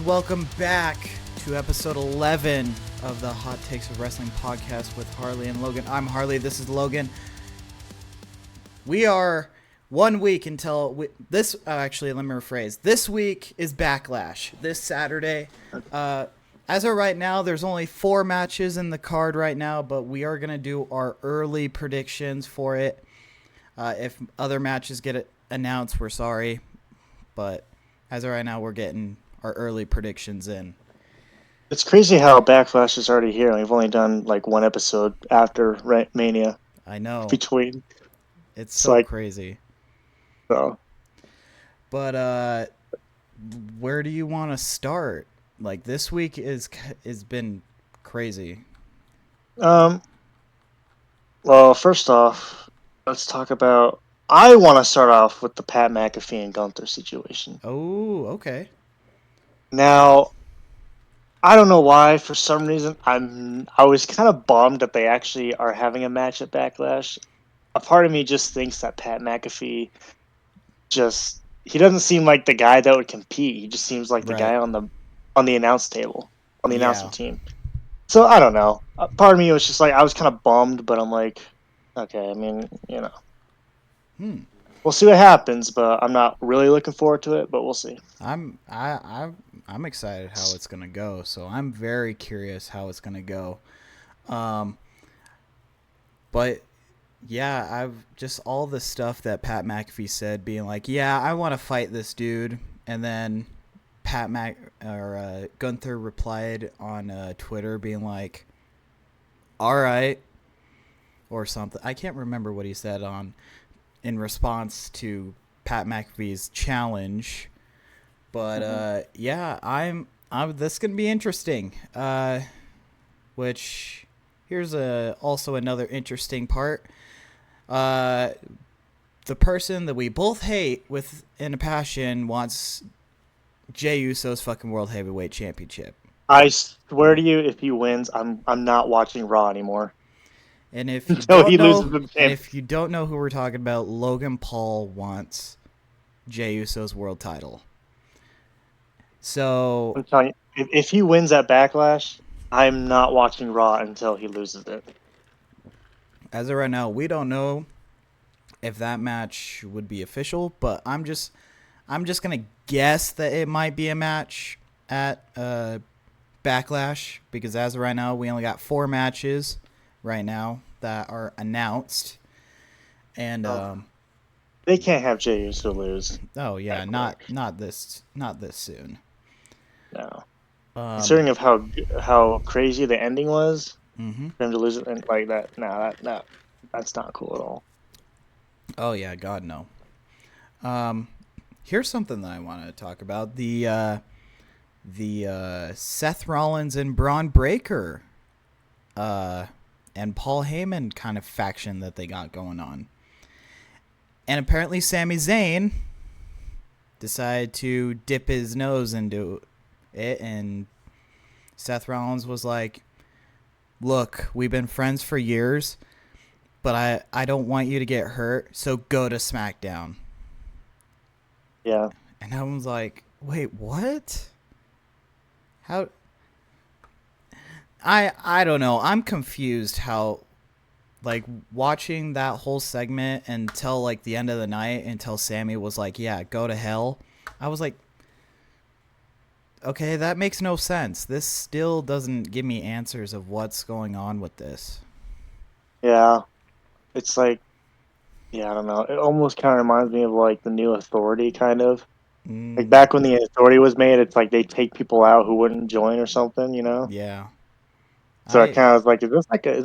welcome back to episode 11 of the Hot Takes of Wrestling podcast with Harley and Logan. I'm Harley, this is Logan. We are 1 week until this, actually let me rephrase, this week is BackLash, this Saturday. As of right now, there's only 4 matches in the card right now, but we are going to do our early predictions for it. If other matches get announced, we're sorry, but as of right now, we're getting our early predictions in. It's crazy how BackLash is already here. We've only done like one episode after Mania. I know. Between. It's so like, crazy. So. But where do you want to start? Like this week has been crazy. Well, first off, let's talk about. I want to start off with the Pat McAfee and Gunther situation. Oh, okay. Now, I don't know why. For some reason, I was kind of bummed that they actually are having a match at BackLash. A part of me just thinks that Pat McAfee he doesn't seem like the guy that would compete. He just seems like the guy on the announce table, on the announcement team. So I don't know. Part of me was just like I was kind of bummed, but I'm like, okay. I mean, you know. We'll see what happens, but I'm not really looking forward to it, but we'll see. I'm excited how it's gonna go, so I'm very curious how it's gonna go. But yeah, I've just all the stuff that Pat McAfee said, being like, yeah, I want to fight this dude, and then Gunther replied on Twitter being like, all right, or something. I can't remember what he said in response to Pat McAfee's challenge, but yeah, I'm this is gonna be interesting. Which here's also another interesting part. The person that we both hate in a passion wants Jey Uso's fucking World Heavyweight Championship. I swear to you, if he wins, I'm not watching Raw anymore. And if you don't know who we're talking about, Logan Paul wants Jey Uso's world title. So I'm telling you, if he wins at BackLash, I'm not watching Raw until he loses it. As of right now, we don't know if that match would be official, but I'm just gonna guess that it might be a match at BackLash, because as of right now, we only got 4 matches right now that are announced, and they can't have Jey Uso lose. Oh yeah, not this soon. No, considering of how crazy the ending was, for him to lose it and like that. No, that's not cool at all. Oh yeah, God no. Here's something that I want to talk about: the Seth Rollins and Braun Breaker, and Paul Heyman kind of faction that they got going on. And apparently Sami Zayn decided to dip his nose into it, and Seth Rollins was like, look, we've been friends for years, but I don't want you to get hurt, so go to SmackDown. Yeah. And I was like, wait, what? How... I don't know. I'm confused how, like, watching that whole segment until, like, the end of the night, until Sammy was like, yeah, go to hell. I was like, okay, that makes no sense. This still doesn't give me answers of what's going on with this. Yeah. It's like, yeah, I don't know. It almost kind of reminds me of, like, the New Authority, kind of. Like, back when the Authority was made, it's like they take people out who wouldn't join or something, you know? Yeah. So I kind of was like, is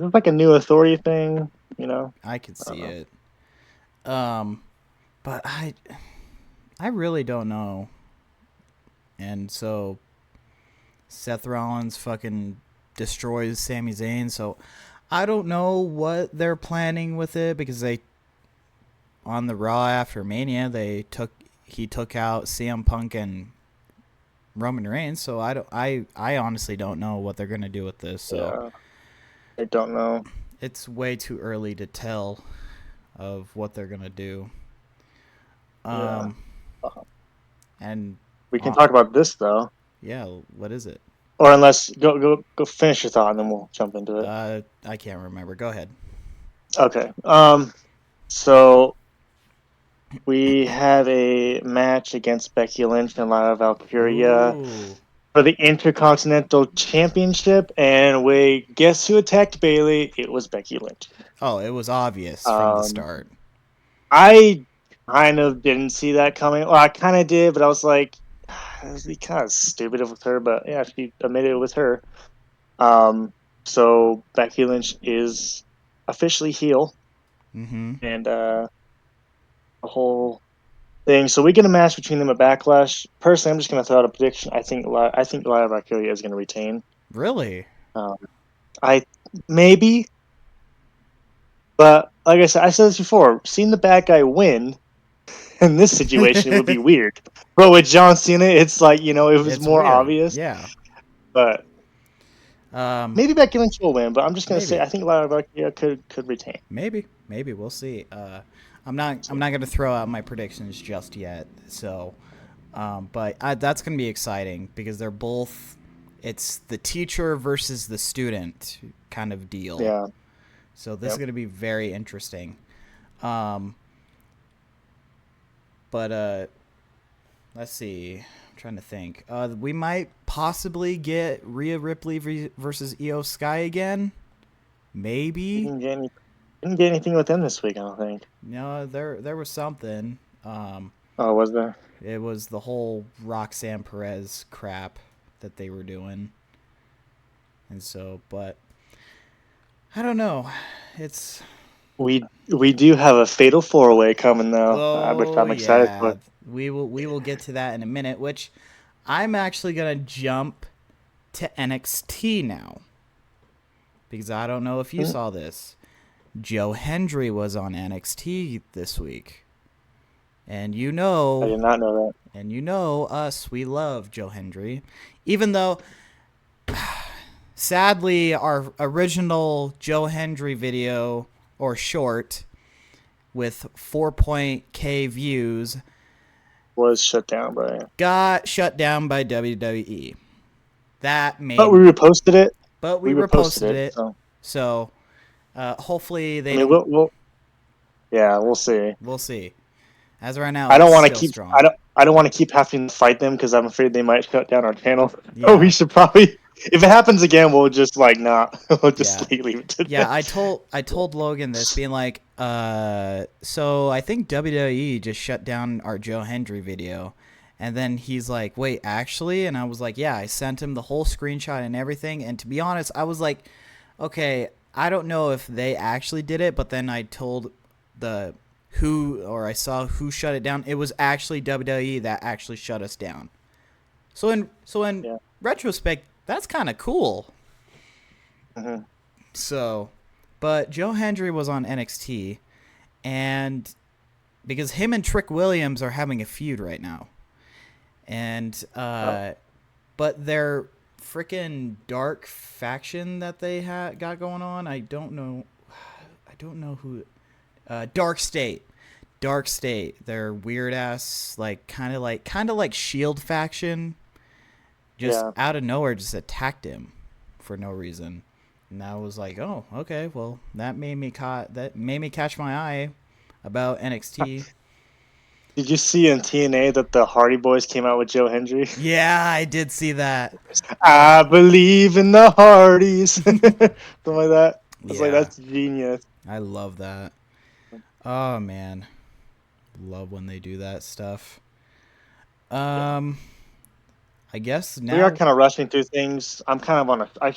this like a New Authority thing? You know? I could see it. But I really don't know. And so Seth Rollins fucking destroys Sami Zayn. So I don't know what they're planning with it, because on the Raw after Mania, he took out CM Punk and Roman Reigns, so I honestly don't know what they're gonna do with this. So yeah, I don't know. It's way too early to tell of what they're gonna do. And we can talk about this though. Yeah, what is it? Or unless go finish your thought and then we'll jump into it. I can't remember. Go ahead. Okay. So we have a match against Becky Lynch and Lyra Valkyria Ooh. for the Intercontinental Championship, and we guess who attacked Bailey? It was Becky Lynch. Oh, it was obvious from the Um, start. I kind of didn't see that coming. Well, I kind of did, but I was like, it would be kind of stupid with her. But yeah, she admitted it was her. Um, so Becky Lynch is officially heel, Mm-hmm. and the whole thing. So we get a match between them at Backlash. Personally, I'm just going to throw out a prediction. I think Lyra Valkyria is going to retain. Really? Um, I maybe, but like I said this before. Seeing the bad guy win in this situation would be weird. But with John Cena, it's like it was It's more weird. obvious. Yeah. But Um, maybe Becky Lynch will win. But I'm just going to say maybe. I think Lyra Valkyria could retain. Maybe we'll see. I'm not gonna throw out my predictions just yet. So, but that's gonna be exciting because they're both. It's the teacher versus the student kind of deal. Yeah. So this is gonna be very interesting. Um, but let's see. I'm trying to think. We might possibly get Rhea Ripley versus Io Sky again. Maybe. Didn't get anything with them this week. I don't think. No, there was something. Oh, was there? It was the whole Roxanne Perez crap that they were doing. And so, but I don't know. It's We do have a fatal 4-way coming though, which oh I'm excited yeah. for. We will get to that in a minute, which I'm actually going to jump to NXT now. Because I don't know if you saw this. Joe Hendry was on NXT this week. And I did not know that. and you know us, we love Joe Hendry. Even though, sadly, our original Joe Hendry video, or short, with 4.k views, Was shut down by. got shut down by WWE. That made... But we reposted it. But we We reposted reposted it. it. So, hopefully they I mean, don't... we'll see. We'll see. As of right now, I don't it's want to still keep. strong. I don't want to keep having to fight them because I'm afraid they might shut down our channel. Yeah. Oh, we should probably. If it happens again, we'll just not. We'll just Yeah. leave it to Yeah, them. I told Logan this, being like, so I think WWE just shut down our Joe Hendry video. And then he's like, wait, actually? And I was like, yeah, I sent him the whole screenshot and everything. And to be honest, I was like, okay, I don't know if they actually did it, but then I told I saw who shut it down. It was actually WWE that actually shut us down. So in Yeah. retrospect, that's kind of cool. Mm-hmm. So, but Joe Hendry was on NXT, and because him and Trick Williams are having a feud right now, and but their freaking dark faction that they got going on, I don't know who. Dark State. They're weird ass, like kind of like Shield faction. Just out of nowhere, just attacked him for no reason, and I was like, oh, okay, well, that made me catch my eye about NXT. Did you see in TNA that the Hardy Boys came out with Joe Hendry? Yeah, I did see that. I believe in the Hardys. Something like that. It's like, that's genius. I love that. Oh man, love when they do that stuff. I guess now We are kind of rushing through things. I'm kind of on a. I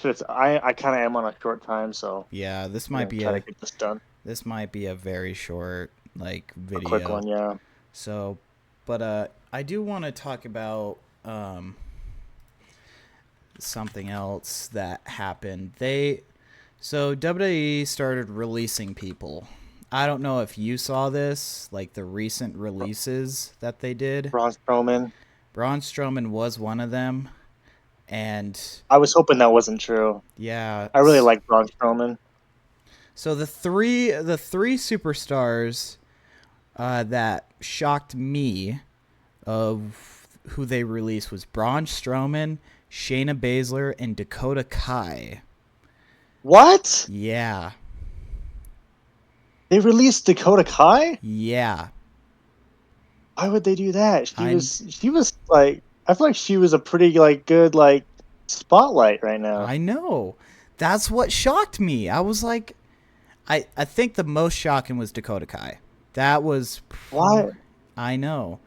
kind of am on a short time, so yeah, this I'm might gonna be try to get this done. this might be a very short video. A quick one, yeah. So, but I do want to talk about something else that happened. So WWE started releasing people. I don't know if you saw this, like the recent releases that they did. Braun Strowman. Braun Strowman was one of them, and I was hoping that wasn't true. yeah, I really like Braun Strowman. So the three superstars that shocked me, of who they released was Braun Strowman, Shayna Baszler, and Dakota Kai. What? Yeah. They released Dakota Kai? Yeah. Why would they do that? She was like, I feel like she was a pretty like good like spotlight right now. I know. That's what shocked me. I was like, I think the most shocking was Dakota Kai. That was Why? I know.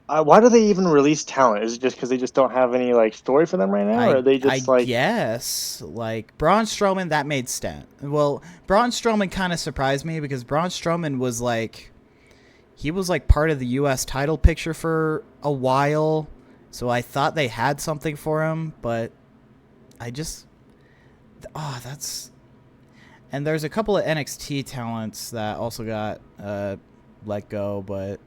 Why do they even release talent? Is it just because they just don't have any like story for them right now, or are they I just like? guess like Braun Strowman, that made sense. Well, Braun Strowman kind of surprised me because Braun Strowman was like, he was like part of the U.S. title picture for a while, so I thought they had something for him, but I just, that's. And there's a couple of NXT talents that also got let go, but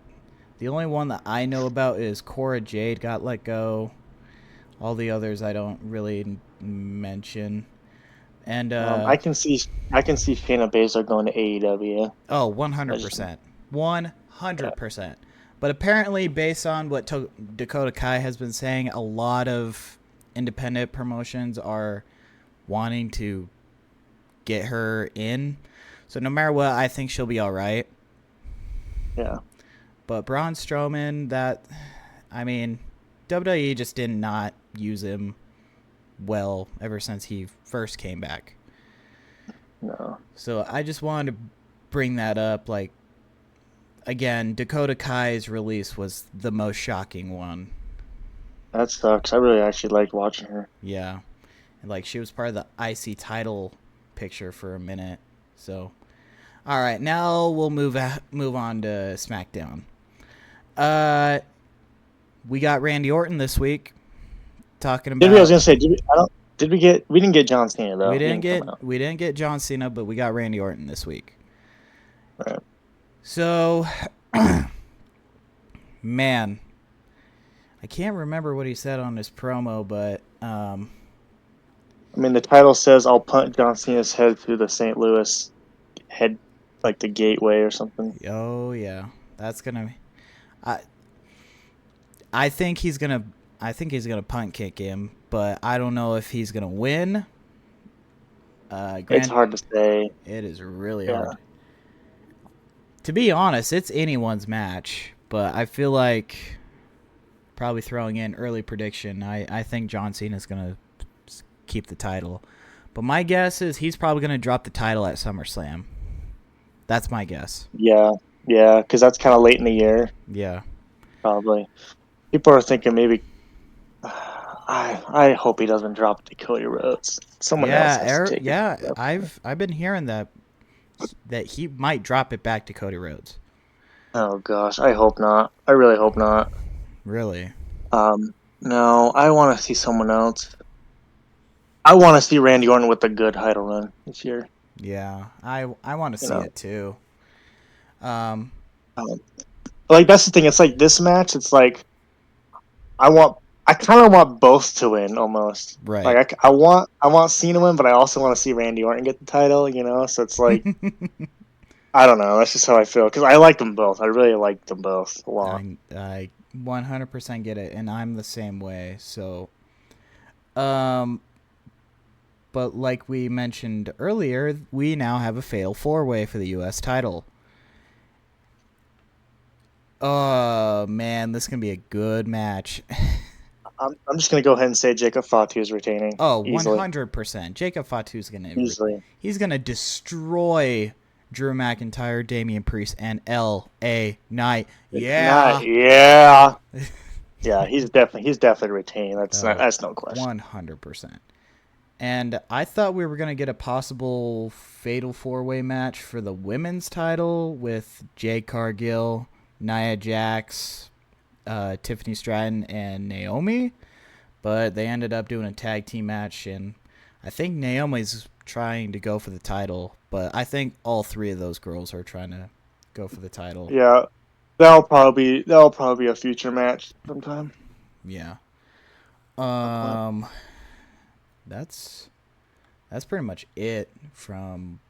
the only one that I know about is Cora Jade got let go. All the others I don't really mention. And I can see Shayna Baszler going to AEW. 100%. 100%. But apparently, based on what Dakota Kai has been saying, a lot of independent promotions are wanting to get her in. So no matter what, I think she'll be all right. Yeah. But Braun Strowman, WWE just did not use him well ever since he first came back. No. So I just wanted to bring that up. Like, again, Dakota Kai's release was the most shocking one. That sucks. I really actually liked watching her. Yeah. And, like, she was part of the IC title picture for a minute. So, all right, now we'll move on to SmackDown. We got Randy Orton this week. Talking about. I was gonna say, we didn't get John Cena though. We didn't get John Cena, but we got Randy Orton this week. Right. So, man, I can't remember what he said on his promo, but the title says, "I'll punt John Cena's head through the St. Louis head, like the gateway or something." Oh yeah, that's gonna. I think he's gonna punt kick him, but I don't know if he's gonna win. It's hard to say. It is really hard. To be honest, it's anyone's match, but I feel like probably throwing in early prediction, I think John Cena's gonna keep the title, but my guess is he's probably gonna drop the title at SummerSlam. That's my guess. Yeah, because that's kind of late in the year. Yeah, probably. People are thinking maybe. I hope he doesn't drop it to Cody Rhodes. Someone else has to take it. I've been hearing that he might drop it back to Cody Rhodes. Oh gosh, I hope not. I really hope not. Really? No, I want to see someone else. I want to see Randy Orton with a good title run this year. Yeah, I want to see it too. Like that's the thing. It's like this match. It's like I kind of want both to win almost. Right. Like I want Cena to win, but I also want to see Randy Orton get the title. So it's like I don't know. That's just how I feel because I like them both. I really like them both a lot. I 100% get it, and I'm the same way. So, but like we mentioned earlier, we now have a fatal 4-way for the U.S. title. Oh man, this is gonna be a good match. I'm just gonna go ahead and say Jacob Fatu is retaining. Oh, 100%. Jacob Fatu is gonna he's gonna destroy Drew McIntyre, Damian Priest, and L.A. Knight. Yeah. Yeah, he's definitely retaining. That's no question. 100%. And I thought we were gonna get a possible fatal 4-way match for the women's title with Jade Cargill, Nia Jax, Tiffany Stratton, and Naomi, but they ended up doing a tag team match, and I think Naomi's trying to go for the title, but I think all three of those girls are trying to go for the title. Yeah, that'll probably be a future match sometime. Yeah. That's pretty much it from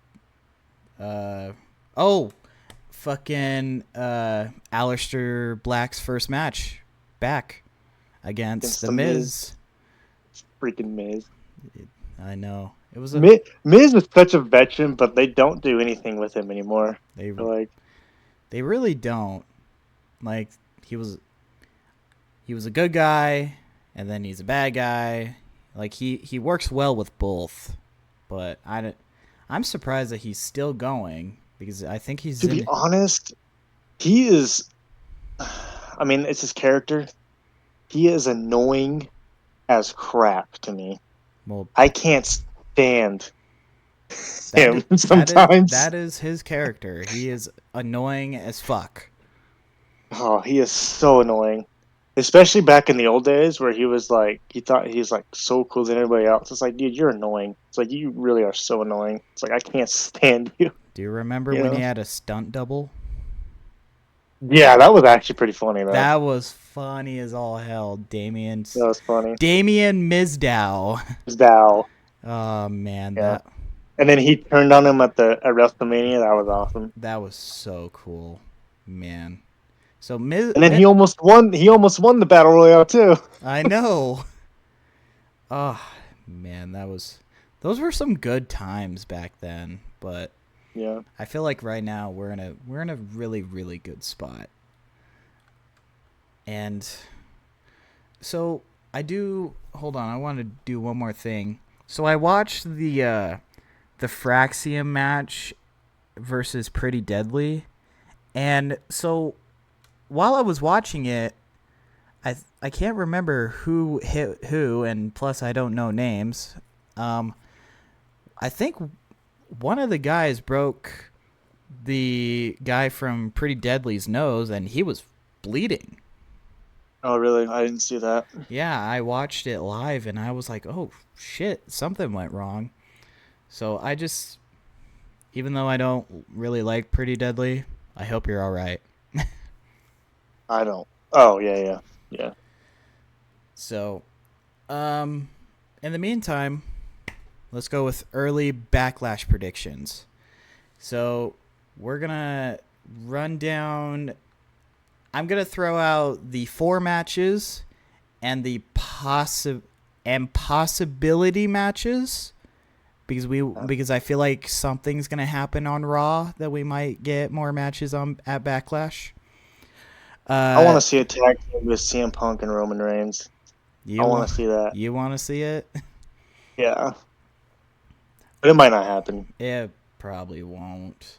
fucking Aleister Black's first match back. against The the Miz. Freaking Miz. I know. It was Miz is such a veteran, but they don't do anything with him anymore. They really don't. Like, he was a good guy, and then he's a bad guy. Like, he works well with both, but I'm surprised that he's still going, because I think he's to be honest, he is. I mean, it's his character. He is annoying as crap to me. Well, I can't stand him sometimes. That is his character. He is annoying as fuck. Oh, he is so annoying. Especially back in the old days where he was like, he thought he's like so cool than everybody else. It's like, dude, you're annoying. It's like, you really are so annoying. It's like, I can't stand you. Do you remember when he had a stunt double? Yeah, that was actually pretty funny, though. That was funny as all hell. That was funny. Damien Mizdow. Mizdow. Oh, man. Yeah. And then he turned on him at WrestleMania. That was awesome. That was so cool, man. So and then he almost won. He almost won the battle royale too. I know. Oh man, those were some good times back then. But yeah, I feel like right now we're in a really, really good spot. And so hold on. I want to do one more thing. So I watched the Fraxium match versus Pretty Deadly, and so while I was watching it, I can't remember who hit who, and plus I don't know names. I think one of the guys broke the guy from Pretty Deadly's nose, and he was bleeding. Oh, really? I didn't see that. Yeah, I watched it live, and I was like, oh, shit, something went wrong. So I just, even though I don't really like Pretty Deadly, I hope you're all right. I don't. Oh, yeah. So, in the meantime, let's go with early BackLash predictions. So, we're going to run down. I'm going to throw out the 4 matches and the possibility matches because I feel like something's going to happen on Raw that we might get more matches at BackLash. I want to see a tag team with CM Punk and Roman Reigns. I want to see that. You want to see it? Yeah. But it might not happen. It probably won't.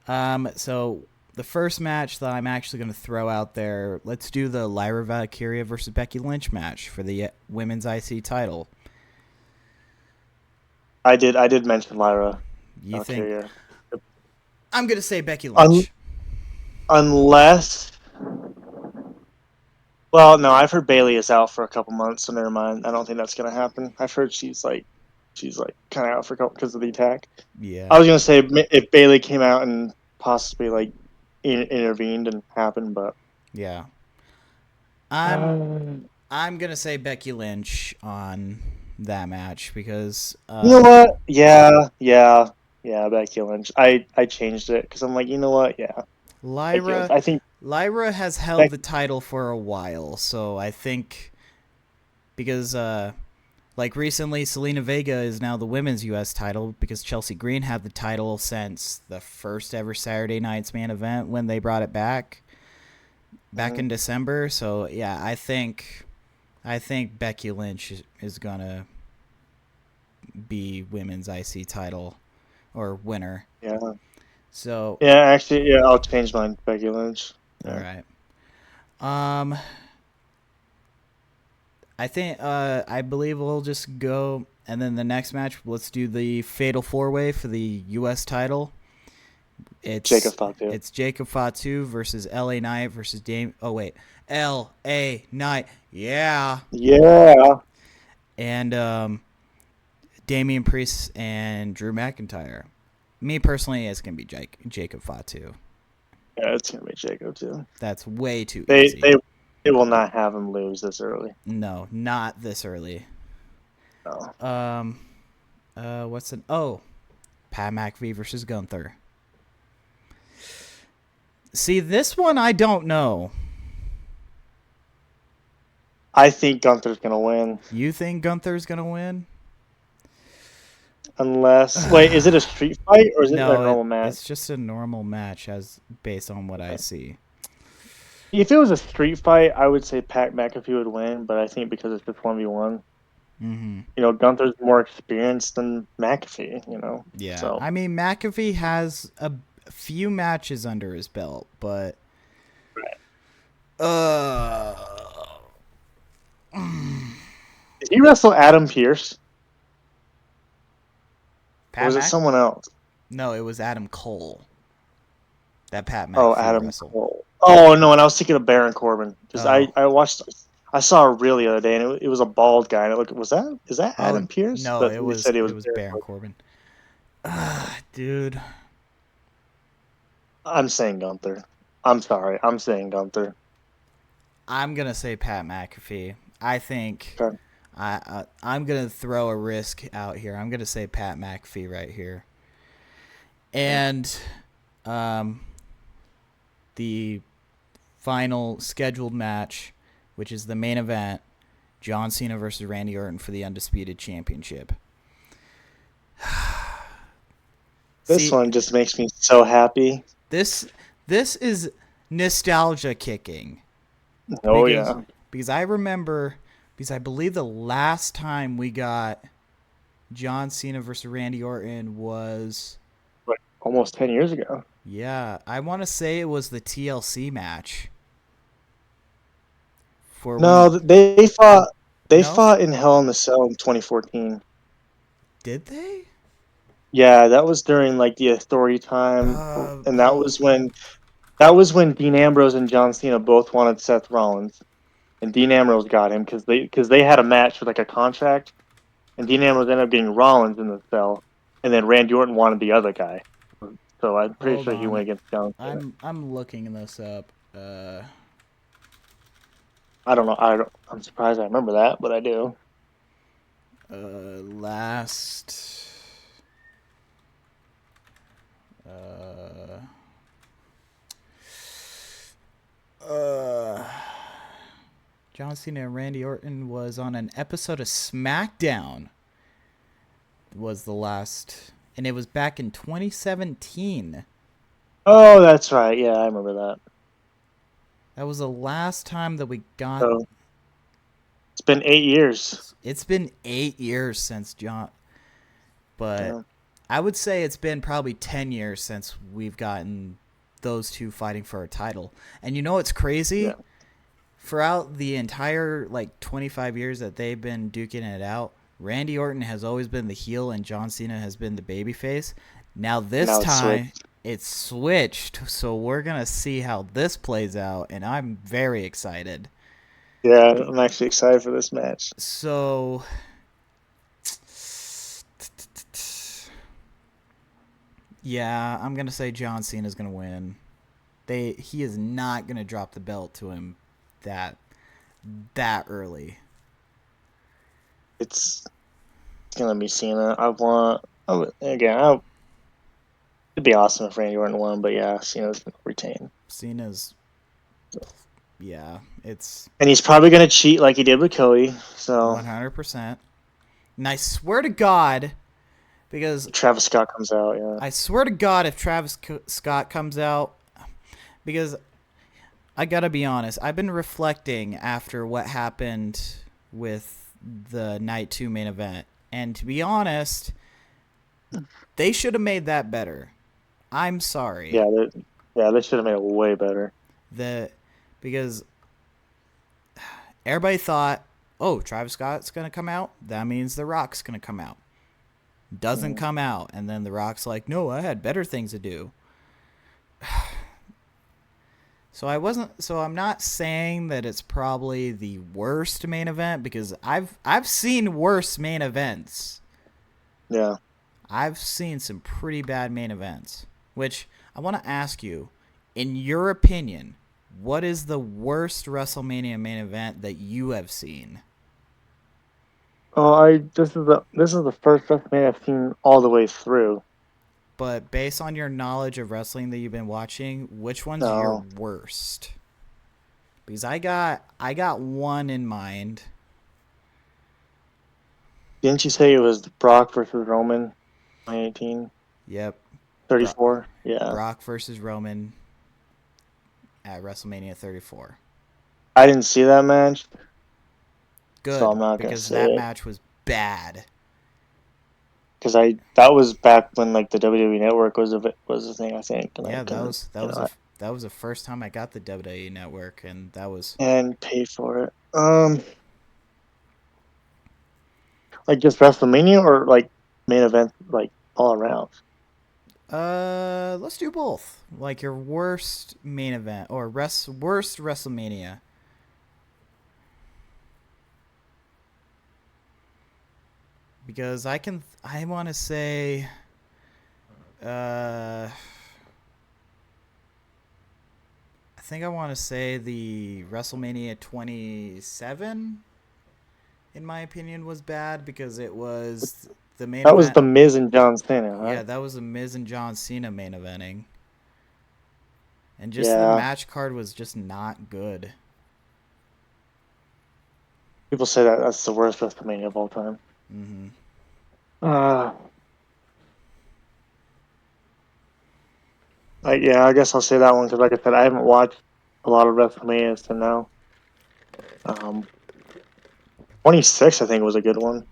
So the first match that I'm actually going to throw out there, let's do the Lyra Valkyria versus Becky Lynch match for the women's IC title. I did mention Lyra. You Valkyria. think? I'm going to say Becky Lynch. Unless... Well, no, I've heard Bayley is out for a couple months, so never mind. I don't think that's going to happen. I've heard she's kind of out for a couple because of the attack. Yeah. I was going to say if Bayley came out and possibly intervened and happened, but yeah. I'm going to say Becky Lynch on that match because you know what? Yeah, Becky Lynch. I changed it because I'm like, you know what? Yeah. Lyra, I think Lyra has held the title for a while, so I think because recently Selena Vega is now the women's U.S. title because Chelsea Green had the title since the first ever Saturday Night's Main Event when they brought it back in December. So yeah, I think Becky Lynch is gonna be women's IC title or winner. Yeah. So yeah, actually, yeah, I'll change mine. Becky Lynch. Yeah. All right. I think I believe we'll just go, and then the next match, let's do the Fatal 4-Way for the U.S. title. It's Jacob Fatu. It's Jacob Fatu versus L.A. Knight versus L.A. Knight. Yeah. Yeah. And Damian Priest and Drew McIntyre. Me personally, it's gonna be Jacob Fatu. Yeah, it's gonna be Jacob too. That's way too easy. They will not have him lose this early. No, not this early. No. Pat McAfee versus Gunther. See, this one I don't know. I think Gunther's gonna win. You think Gunther's gonna win? Unless wait, is it a street fight or is it a No, normal match? it's just a normal match as based on what I see. If it was a street fight, I would say Pat McAfee would win, but I think because it's just 1v1, Mm-hmm. Gunther's more experienced than McAfee. Yeah, So I mean McAfee has a few matches under his belt, but uh, did he wrestle Adam Pearce? Or Pat was it Mac? someone else? No, it was Adam Cole that Pat Oh, McAfee Adam wrestled. Cole. Oh no, and I was thinking of Baron Corbin because Oh, I saw a reel the other day and it was a bald guy and it looked is that oh Adam Pearce? no, But it they was said it it was was Baron Baron Corbin. Corbin. Dude, I'm saying Gunther. I'm sorry, I'm saying Gunther. I'm gonna say Pat McAfee. I think Okay. I'm gonna throw a risk out here. I'm gonna say Pat McAfee right here, and the final scheduled match, which is the main event, John Cena versus Randy Orton for the Undisputed Championship. This See, one just makes me so happy. this is nostalgia kicking Oh because yeah, because I remember because I believe the last time we got John Cena versus Randy Orton was like almost 10 years ago. I want to say it was the TLC match for No, when they no fought in Hell in the Cell in 2014. did they Yeah, that was during like the Authority time, and that was when Dean Ambrose and John Cena both wanted Seth Rollins, and Dean Ambrose got him because they had a match with like a contract, and Dean Ambrose ended up getting Rollins in the cell, and then Randy Orton wanted the other guy, so I'm pretty hold sure he on went against John Cena. I'm looking this up I don't know. I'm surprised I remember that, but I do. last uh uh John Cena and Randy Orton was on an episode of SmackDown was the last and it was back in 2017. Oh, that's right. Yeah, I remember that. That was the last time that we got. So it's been 8 years. It's been 8 years since John, but Yeah. I would say it's been probably 10 years since we've gotten those two fighting for a title. And you know what's crazy? Yeah. Throughout the entire 25 years that they've been duking it out, Randy Orton has always been the heel and John Cena has been the babyface. Now this Now it's time switched. it's switched, so we're gonna see how this plays out, and I'm very excited. Yeah, I'm actually excited for this match. So yeah, I'm gonna say John Cena's gonna win. He is not gonna drop the belt to him that early. It's gonna be Cena. It'd be awesome if Randy Orton won, but yeah, Cena's gonna retain. Cena's yeah, it's And he's probably gonna cheat like he did with Cody. So 100%. And I swear to God, because Travis Scott comes out, yeah. I swear to God, if Travis Scott comes out, because I gotta be honest, I've been reflecting after what happened with the Night 2 main event. And to be honest, they should have made that better. I'm sorry. They should have made it way better. Because everybody thought, oh, Travis Scott's going to come out. That means The Rock's going to come out. Doesn't come out. And then The Rock's like, no, I had better things to do. So I'm not saying that it's probably the worst main event because I've seen worse main events. Yeah. I've seen some pretty bad main events, which I want to ask you, in your opinion, what is the worst WrestleMania main event that you have seen? Oh, this is the first WrestleMania I've seen all the way through. But based on your knowledge of wrestling that you've been watching, which one's your No. worst? Because I got one in mind. Didn't you say it was Brock versus Roman, 2018, Yep. 34? Yeah. Brock versus Roman at WrestleMania 34. I didn't see that match, so Good, I'm not gonna because say that it. match was bad. Because that was back when like the WWE Network was a thing, I think, and I Yeah, couldn't, that was the first time I got the WWE Network, and that was and pay for it. Like just WrestleMania or like main event, like all around. let's do both. Like your worst main event or worst WrestleMania. Because I want to say I think I want to say the WrestleMania 27 in my opinion was bad because it was the main That was event. the Miz and John Cena, Yeah, right? that was the Miz and John Cena main eventing. And just the Yeah. match card was just not good. People say that that's the worst WrestleMania of all time. Mm-hmm. Uh, yeah, I guess I'll say that one because, like I said, I haven't watched a lot of WrestleManias to know. 26, I think, was a good one.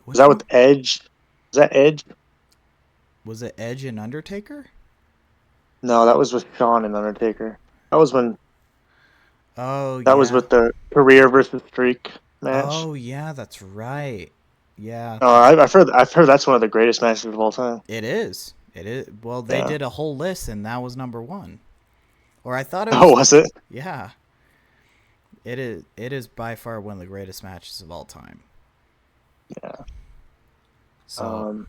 Was Which that one? with Edge? Was that Edge? Was it Edge and Undertaker? No, that was with Shawn and Undertaker. That was when Oh, that was yeah. with the career versus streak match. Oh, yeah, that's right. Yeah, I've heard that's one of the greatest matches of all time. it is. It is. Well, they Yeah. did a whole list, and that was number one. Or I thought it Oh, was. was it? Yeah, it is. It is by far one of the greatest matches of all time. Yeah. So Um,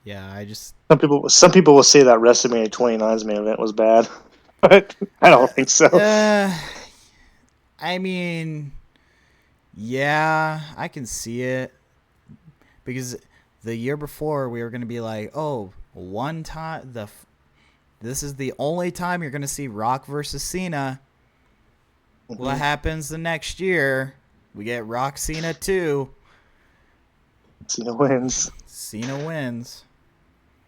yeah, I just. some people will say that WrestleMania 29's main event was bad, but I Uh, don't think so. uh, I mean, yeah, I can see it because the year before we were gonna be like, oh, one time this is the only time you're gonna see Rock versus Cena. What Hmm. happens the next year? We get Rock Cena 2. Cena wins. Cena wins.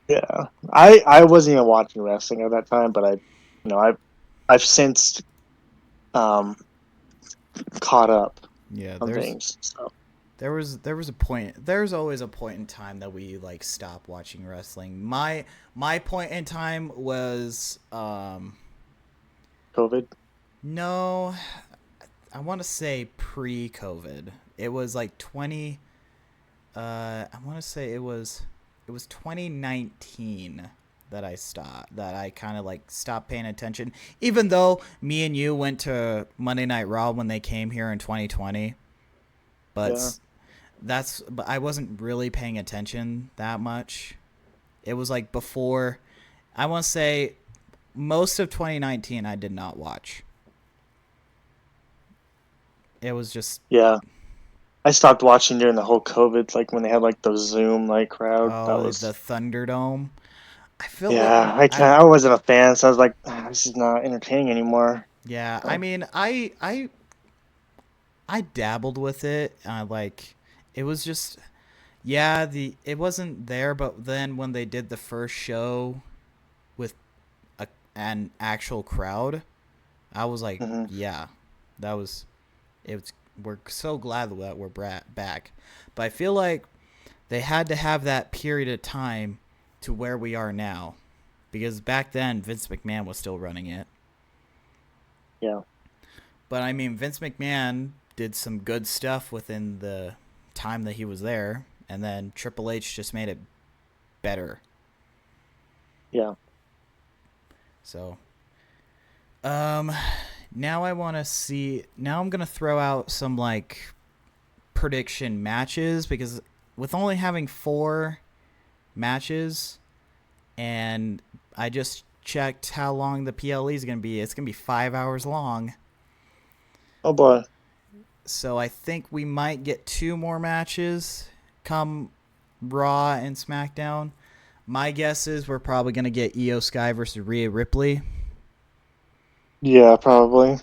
Yeah, I wasn't even watching wrestling at that time, but I've since um caught up Yeah, on things. So there was a point. There's always a point in time that we like stop watching wrestling. My point in time was COVID. no, I want to say pre-COVID. It was like 20 I want to say it was 2019 that I kind of like stopped paying attention, even though me and you went to Monday Night Raw when they came here in 2020. Yeah, But but I wasn't really paying attention that much. It was like before, I want to say most of 2019 I did not watch. It was just yeah. I stopped watching during the whole COVID, like when they had like the Zoom like crowd. That oh, the was Thunderdome. I feel like yeah. I I can't. I wasn't a fan, so I was like, this is not entertaining anymore. yeah, I So, mean, I dabbled with it. Like it was just yeah, the it wasn't there, but then when they did the first show with an actual crowd, I was like, hmm. yeah, that was it. We're so glad that we're back, but I feel like they had to have that period of time to where we are now, because back then Vince McMahon was still running it. Yeah, But I mean, Vince McMahon did some good stuff within the time that he was there, and then Triple H just made it better. yeah. So, um, now I want to see. Now I'm gonna throw out some like prediction matches because with only having 4 matches, and I just checked how long the PLE is gonna be. It's gonna be 5 hours long. Oh boy. So I think we might get 2 more matches come Raw and SmackDown. My guess is we're probably gonna get Io Sky versus Rhea Ripley Yeah, probably.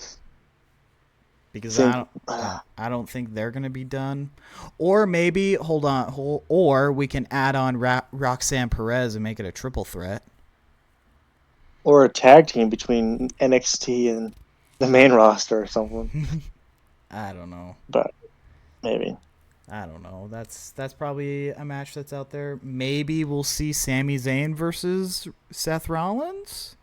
because Think. I don't think they're gonna be done. Or maybe or we can add on Roxanne Perez and make it a triple threat. Or a tag team between NXT and the main roster or something. I don't know. But maybe. I don't know. That's probably a match that's out there. Maybe we'll see Sami Zayn versus Seth Rollins.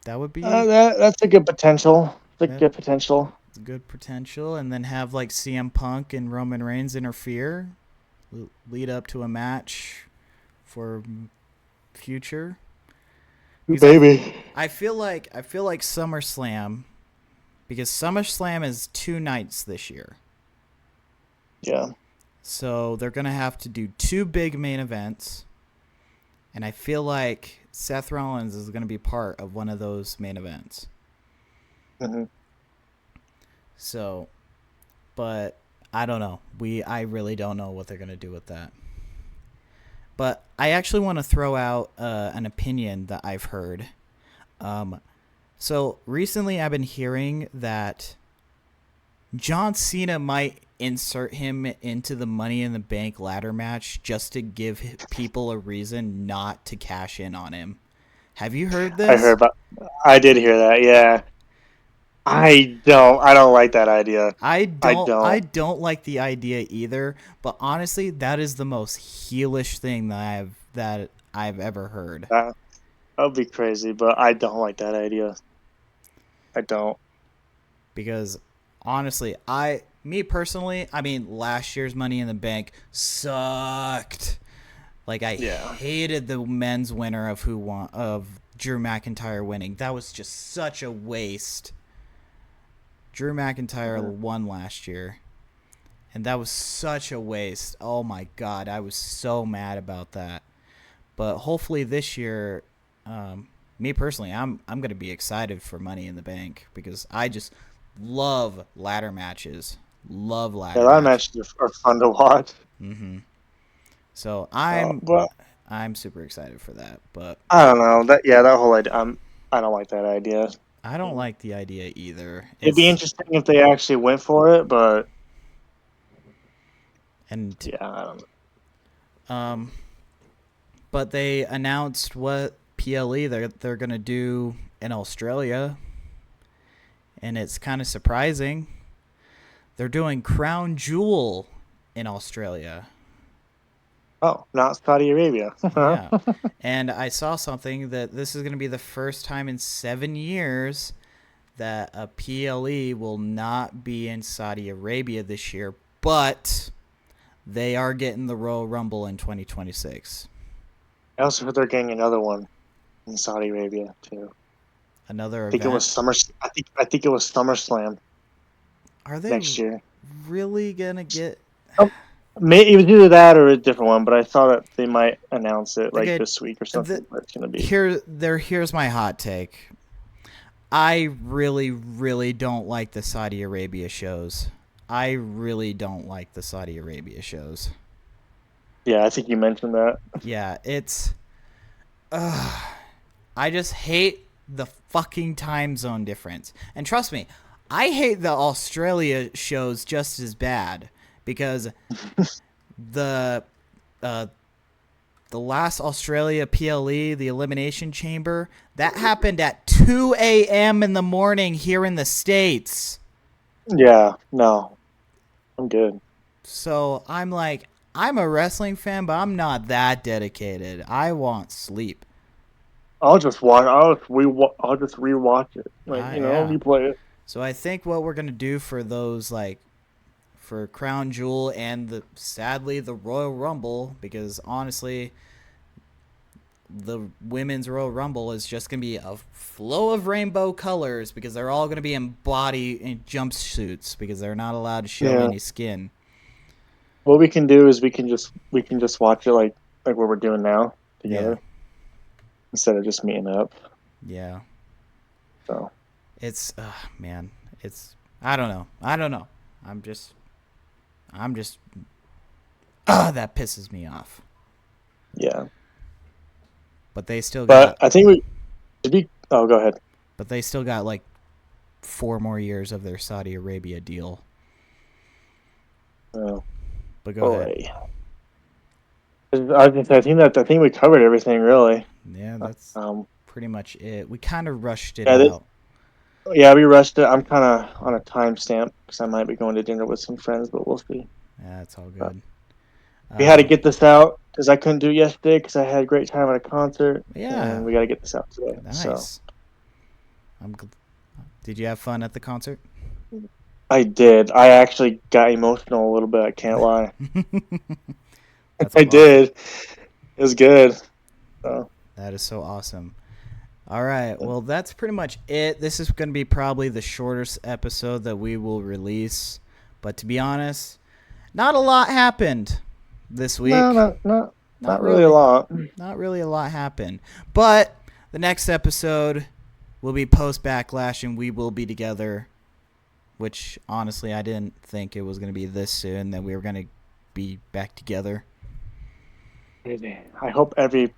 That would be That's a good potential. It's a that, good potential. good potential, and then have like CM Punk and Roman Reigns interfere, lead up to a match for future. Because Baby. I feel like SummerSlam, because SummerSlam is 2 nights this year. Yeah. So they're going to have to do 2 big main events. And I feel like Seth Rollins is going to be part of one of those main events. Mm-hmm. So, but I don't know. I really don't know what they're going to do with that. But I actually want to throw out an opinion that I've heard. So recently I've been hearing that John Cena might insert him into the Money in the Bank ladder match just to give people a reason not to cash in on him. Have you heard this? I did hear that. Yeah. I don't like that idea. I I don't don't. like the idea either, but honestly, that is the most heelish thing that I've ever heard. That would be crazy, but I don't like that idea. I don't. Because honestly, me personally, I mean, last year's Money in the Bank sucked. Like I Yeah. hated the men's winner of Drew McIntyre winning. That was just such a waste. Drew McIntyre won last year, and that was such a waste. Oh my god, I was so mad about that. But hopefully this year, me personally, I'm gonna be excited for Money in the Bank because I just love ladder matches. Love Yeah, ladder a lot of matches. matches are fun to watch. Mm-hmm. So But I'm super excited for that. But I don't know that whole idea. I don't like that idea. I don't like the idea either. It'd be interesting if they actually went for it, but And yeah, I don't know. but they announced what PLE they're gonna do in Australia, and it's kind of surprising. They're doing Crown Jewel in Australia. Oh, not Saudi Arabia. Yeah, and I saw something that this is gonna be the first time in 7 years that a PLE will not be in Saudi Arabia this year, but they are getting the Royal Rumble in 2026. I also heard they're getting another one in Saudi Arabia too. Another I think it was event. Summer. I think it was SummerSlam Are they next year. really gonna get? Oh, it was either that or a different one, but I thought that they might announce it like Okay, this week or something. But it's gonna be. here's my hot take. I really, really don't like the Saudi Arabia shows. I really don't like the Saudi Arabia shows. Yeah, I think you mentioned that. Yeah, it's. I just hate the fucking time zone difference. And trust me, I hate the Australia shows just as bad because the the last Australia PLE, the Elimination Chamber, that happened at 2 a.m. in the morning here in the States. Yeah, no, I'm good. So I'm like, I'm a wrestling fan, but I'm not that dedicated. I want sleep. I'll just watch. I'll just rewatch it. Yeah. Replay it. So I think what we're gonna do for those, like, for Crown Jewel and sadly the Royal Rumble, because honestly, the women's Royal Rumble is just gonna be a flow of rainbow colors because they're all gonna be in jumpsuits because they're not allowed to show Yeah. any skin. What we can do is we can just watch it like what we're doing now together instead of just meeting up. Yeah. So It's man, it's I don't know. I'm just That pisses me off. Yeah. But they still But got. I think we should be. Oh, go ahead. But they still got like 4 more years of their Saudi Arabia deal. Oh, But go ahead. boy. I think we covered everything really. Yeah, that's Um, pretty much it. We kind of rushed it yeah, out. yeah, we rushed it. I'm kind of on a timestamp because I might be going to dinner with some friends, but we'll see. Yeah, it's all But good. we had to Um, get this out because I couldn't do it yesterday because I had a great time at a concert, yeah, and we got to get this out today. So nice. Did you have fun at the concert? I did. I actually got emotional a little bit. I can't lie. That's I awesome. did. It was good. So, That is so awesome. All right. Well, that's pretty much it. This is going to be probably the shortest episode that we will release. But to be honest, not a lot happened this no, week. not Not really a really. lot. Not really a lot happened. But the next episode will be post BackLash and we will be together. Which, honestly, I didn't think it was going to be this soon that we were going to be back together. I hope every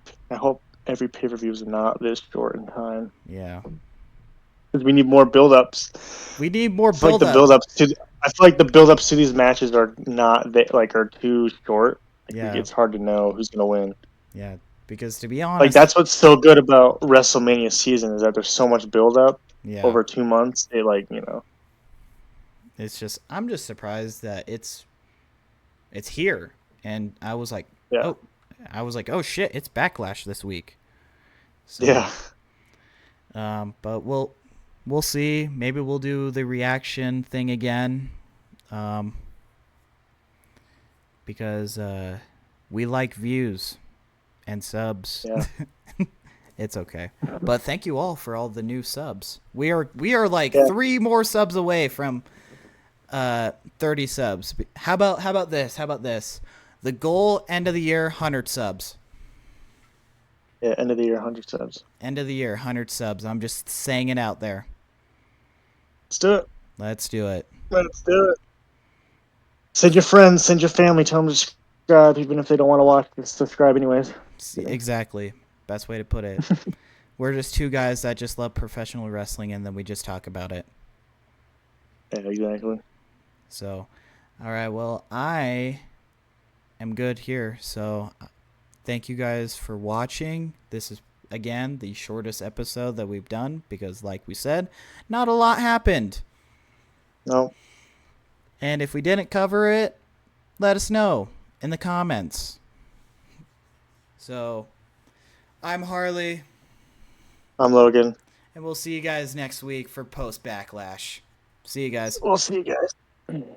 pay per view is not this short in time Yeah. because we need more build-ups. We need more I feel like the build-up. build-ups to I feel like the build-ups to these matches are not are too short. Like Yeah. it's hard to know who's gonna win. Yeah. Because to be Like honest, that's what's so good about WrestleMania season is that there's so much build-up yeah. over 2 months. They It's just I'm just surprised that it's here. And yeah, oh oh shit, it's BackLash this week. So yeah. but we'll see. Maybe we'll do the reaction thing again. Um because we like views and subs. Yeah. It's okay. But thank you all for all the new subs. We are like Yeah. 3 more subs away from 30 subs. How about this? How about this? The goal end of the year 100 subs. Yeah, end of the year, 100 subs. End of the year 100 subs. I'm just saying it out there. Let's do it. Let's do it. Let's do it. Send your friends, send your family, tell them to subscribe, even if they don't want to watch. Just subscribe anyways. Exactly. Best way to put it. We're just 2 guys that just love professional wrestling and then we just talk about it. Yeah, exactly. So, all right. Well, I am good here. So, thank you guys for watching. This is, again, the shortest episode that we've done because, like we said, not a lot happened. No. And if we didn't cover it, let us know in the comments. So, I'm Harley. I'm Logan. And we'll see you guys next week for post BackLash. See you guys. We'll see you guys.